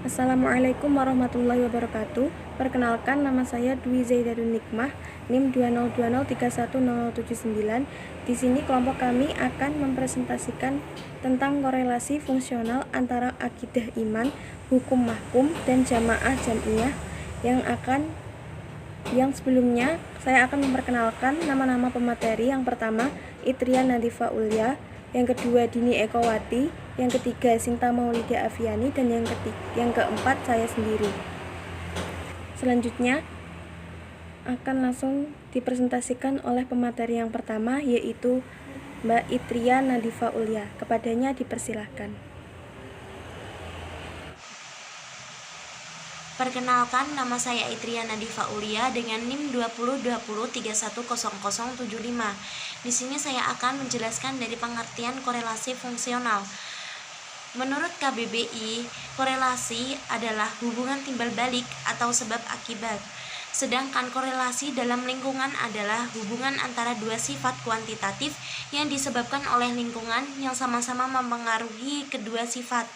Assalamualaikum warahmatullahi wabarakatuh. Perkenalkan, nama saya Dwi Zaidatun Nikmah, NIM 202031079. Di sini kelompok kami akan mempresentasikan tentang korelasi fungsional antara akidah iman, hukum mahkum, dan jamaah jamiyah yang sebelumnya saya akan memperkenalkan nama-nama pemateri. Yang pertama, Itria Nadifa Ulya, yang kedua Dini Ekowati, yang ketiga Sinta Maulida Aviani, dan yang keempat saya sendiri. Selanjutnya akan langsung dipresentasikan oleh pemateri yang pertama, yaitu Mbak Itria Nadifa Ulya. Kepadanya dipersilahkan. Perkenalkan, nama saya Itria Nadifa Ulya dengan NIM 2020310075. Di sini saya akan menjelaskan dari pengertian korelasi fungsional. Menurut KBBI, korelasi adalah hubungan timbal balik atau sebab akibat. Sedangkan korelasi dalam lingkungan adalah hubungan antara dua sifat kuantitatif yang disebabkan oleh lingkungan yang sama-sama mempengaruhi kedua sifat.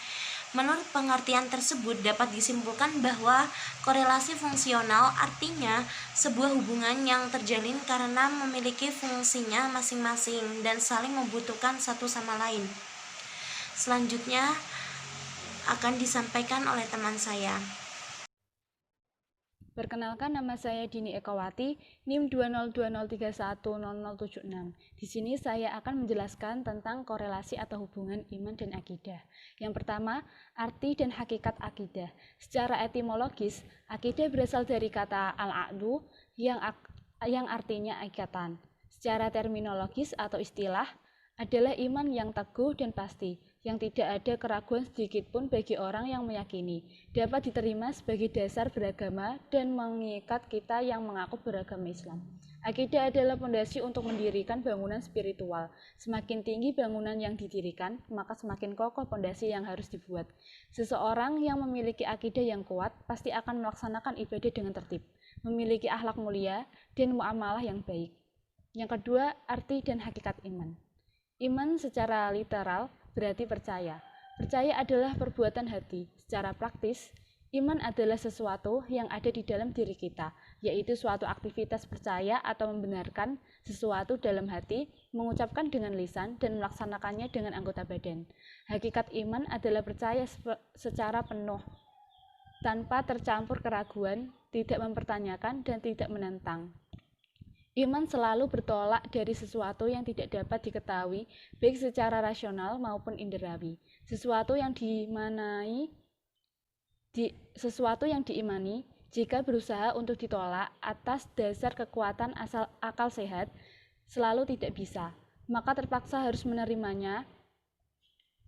Menurut pengertian tersebut dapat disimpulkan bahwa korelasi fungsional artinya sebuah hubungan yang terjalin karena memiliki fungsinya masing-masing dan saling membutuhkan satu sama lain. Selanjutnya akan disampaikan oleh teman saya. Perkenalkan, nama saya Dini Ekowati, NIM 20203100076. Di sini saya akan menjelaskan tentang korelasi atau hubungan iman dan akidah. Yang pertama, arti dan hakikat akidah. Secara etimologis, akidah berasal dari kata al-aqdu yang artinya ikatan. Secara terminologis atau istilah, adalah iman yang teguh dan pasti, yang tidak ada keraguan sedikitpun bagi orang yang meyakini, dapat diterima sebagai dasar beragama dan mengikat kita yang mengaku beragama Islam. Akidah adalah fondasi untuk mendirikan bangunan spiritual. Semakin tinggi bangunan yang didirikan, maka semakin kokoh fondasi yang harus dibuat. Seseorang yang memiliki akidah yang kuat pasti akan melaksanakan ibadah dengan tertib, memiliki akhlak mulia dan muamalah yang baik. Yang kedua, arti dan hakikat iman. Iman secara literal berarti percaya. Percaya adalah perbuatan hati. Secara praktis, iman adalah sesuatu yang ada di dalam diri kita, yaitu suatu aktivitas percaya atau membenarkan sesuatu dalam hati, mengucapkan dengan lisan, dan melaksanakannya dengan anggota badan. Hakikat iman adalah percaya secara penuh, tanpa tercampur keraguan, tidak mempertanyakan, dan tidak menentang. Iman selalu bertolak dari sesuatu yang tidak dapat diketahui, baik secara rasional maupun inderawi. Sesuatu yang diimani, jika berusaha untuk ditolak atas dasar kekuatan akal sehat, selalu tidak bisa. Maka terpaksa harus menerimanya,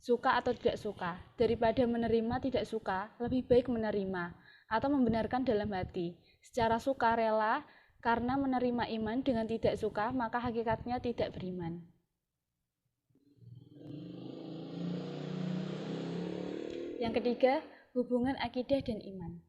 suka atau tidak suka. Daripada menerima tidak suka, lebih baik menerima atau membenarkan dalam hati. Secara suka rela, karena menerima iman dengan tidak suka, maka hakikatnya tidak beriman. Yang ketiga, hubungan akidah dan iman.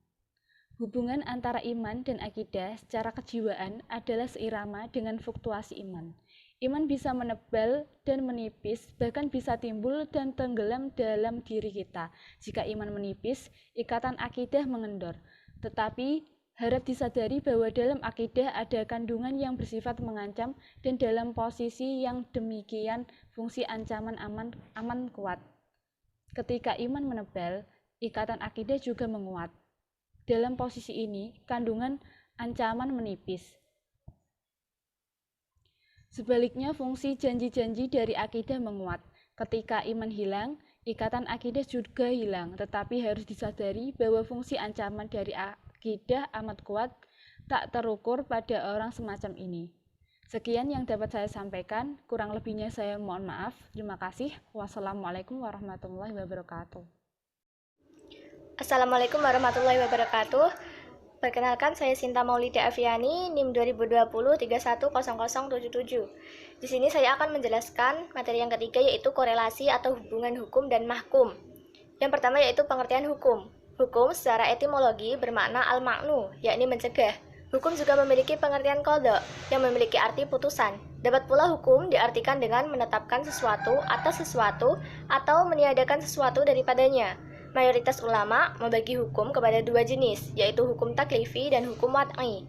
Hubungan antara iman dan akidah secara kejiwaan adalah seirama dengan fluktuasi iman. Iman bisa menebal dan menipis, bahkan bisa timbul dan tenggelam dalam diri kita. Jika iman menipis, ikatan akidah mengendor. Tetapi harap disadari bahwa dalam akidah ada kandungan yang bersifat mengancam, dan dalam posisi yang demikian fungsi ancaman aman kuat. Ketika iman menebal, ikatan akidah juga menguat. Dalam posisi ini, kandungan ancaman menipis. Sebaliknya, fungsi janji-janji dari akidah menguat. Ketika iman hilang, ikatan akidah juga hilang, tetapi harus disadari bahwa fungsi ancaman dari akidah amat kuat, tak terukur pada orang semacam ini. Sekian yang dapat saya sampaikan, kurang lebihnya saya mohon maaf. Terima kasih. Wassalamualaikum warahmatullahi wabarakatuh. Assalamualaikum warahmatullahi wabarakatuh. Perkenalkan, saya Sinta Maulida Aviani, NIM 2020310077. Di sini saya akan menjelaskan materi yang ketiga, yaitu korelasi atau hubungan hukum dan mahkum. Yang pertama yaitu pengertian hukum. Hukum secara etimologi bermakna al-maknu, yakni mencegah. Hukum juga memiliki pengertian qadha, yang memiliki arti putusan. Dapat pula hukum diartikan dengan menetapkan sesuatu atas sesuatu atau meniadakan sesuatu daripadanya. mayoritas ulama membagi hukum kepada dua jenis, yaitu hukum taklifi dan hukum wad'i.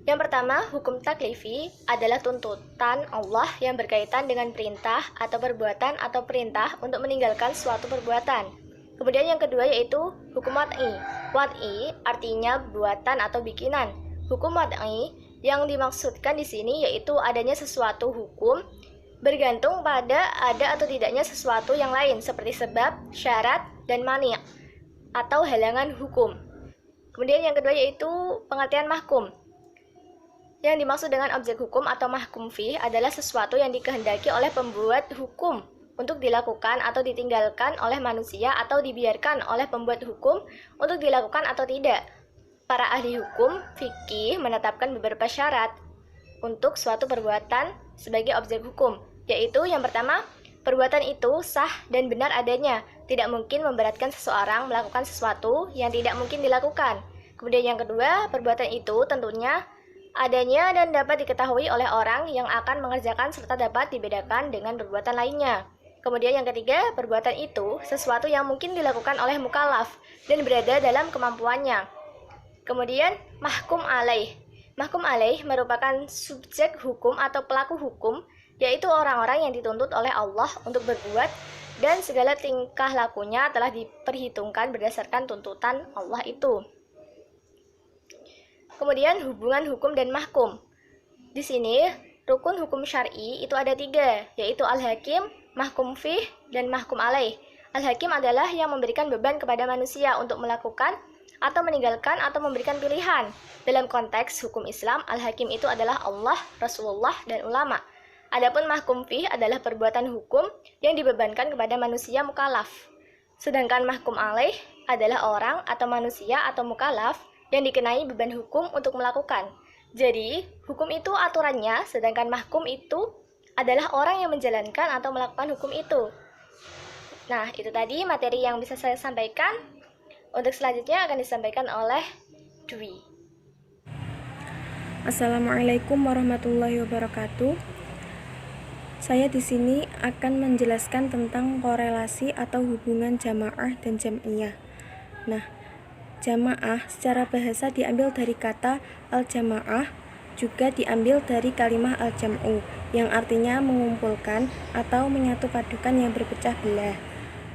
Yang pertama, hukum taklifi adalah tuntutan Allah yang berkaitan dengan perintah atau perbuatan atau perintah untuk meninggalkan suatu perbuatan. Kemudian yang kedua yaitu hukum wad'i. Wad'i artinya buatan atau bikinan. Hukum wad'i yang dimaksudkan di sini yaitu adanya sesuatu hukum bergantung pada ada atau tidaknya sesuatu yang lain seperti sebab, syarat, dan mani' atau halangan hukum. Kemudian yang kedua yaitu pengertian mahkum. Yang dimaksud dengan objek hukum atau mahkum fih adalah sesuatu yang dikehendaki oleh pembuat hukum untuk dilakukan atau ditinggalkan oleh manusia atau dibiarkan oleh pembuat hukum untuk dilakukan atau tidak. Para ahli hukum fikih menetapkan beberapa syarat untuk suatu perbuatan sebagai objek hukum, yaitu yang pertama, perbuatan itu sah dan benar adanya, tidak mungkin memberatkan seseorang melakukan sesuatu yang tidak mungkin dilakukan. Kemudian yang kedua, perbuatan itu tentunya adanya dan dapat diketahui oleh orang yang akan mengerjakan serta dapat dibedakan dengan perbuatan lainnya. Kemudian yang ketiga, perbuatan itu sesuatu yang mungkin dilakukan oleh mukallaf dan berada dalam kemampuannya. Kemudian mahkum alaih. Mahkum alaih merupakan subjek hukum atau pelaku hukum, yaitu orang-orang yang dituntut oleh Allah untuk berbuat dan segala tingkah lakunya telah diperhitungkan berdasarkan tuntutan Allah itu. Kemudian hubungan hukum dan mahkum. Di sini rukun hukum syar'i itu ada 3, yaitu al-hakim, mahkum fih, dan mahkum alaih. Al-hakim adalah yang memberikan beban kepada manusia untuk melakukan atau meninggalkan atau memberikan pilihan. Dalam konteks hukum Islam, al-hakim itu adalah Allah, Rasulullah, dan ulama. Adapun mahkum fih adalah perbuatan hukum yang dibebankan kepada manusia mukallaf. Sedangkan mahkum alaih adalah orang atau manusia atau mukallaf yang dikenai beban hukum untuk melakukan. Jadi, hukum itu aturannya, sedangkan mahkum itu adalah orang yang menjalankan atau melakukan hukum itu. Nah, itu tadi materi yang bisa saya sampaikan. Untuk selanjutnya akan disampaikan oleh Dwi. Assalamualaikum warahmatullahi wabarakatuh. Saya di sini akan menjelaskan tentang korelasi atau hubungan jamaah dan jam'iyah. Nah, jamaah secara bahasa diambil dari kata al-jamaah, juga diambil dari kalimah al-jam'u yang artinya mengumpulkan atau menyatu padukan yang berpecah belah,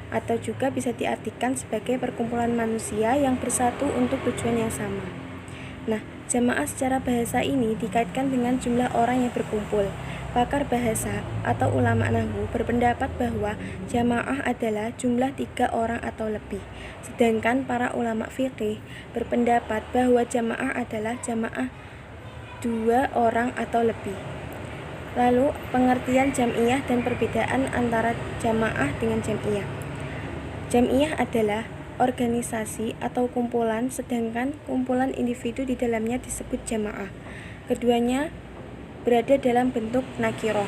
atau juga bisa diartikan sebagai perkumpulan manusia yang bersatu untuk tujuan yang sama. Nah, jamaah secara bahasa ini dikaitkan dengan jumlah orang yang berkumpul. Pakar bahasa atau ulama nahwu berpendapat bahwa jamaah adalah jumlah 3 orang atau lebih. Sedangkan para ulama fikih berpendapat bahwa jamaah adalah jamaah 2 orang atau lebih. Lalu, pengertian jam'iyah dan perbedaan antara jamaah dengan jam'iyah. Jam'iyah adalah organisasi atau kumpulan, sedangkan kumpulan individu di dalamnya disebut jamaah. Keduanya berada dalam bentuk nakiroh.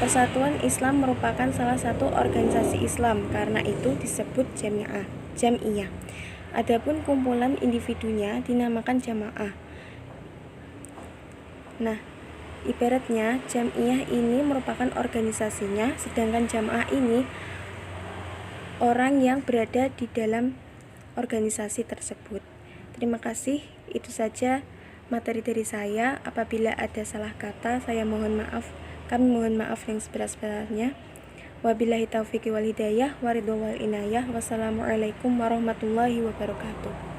Persatuan Islam merupakan salah satu organisasi Islam, karena itu disebut jam'iyah. Adapun kumpulan individunya dinamakan jamaah. Nah, ibaratnya jam'iyah ini merupakan organisasinya, sedangkan jamaah ini orang yang berada di dalam organisasi tersebut. Terima kasih, itu saja materi dari saya. Apabila ada salah kata, saya mohon maaf. Kami mohon maaf yang sebenar-benarnya. Wabillahi taufiq wal hidayah, waridho wal inayah. Wassalamualaikum warahmatullahi wabarakatuh.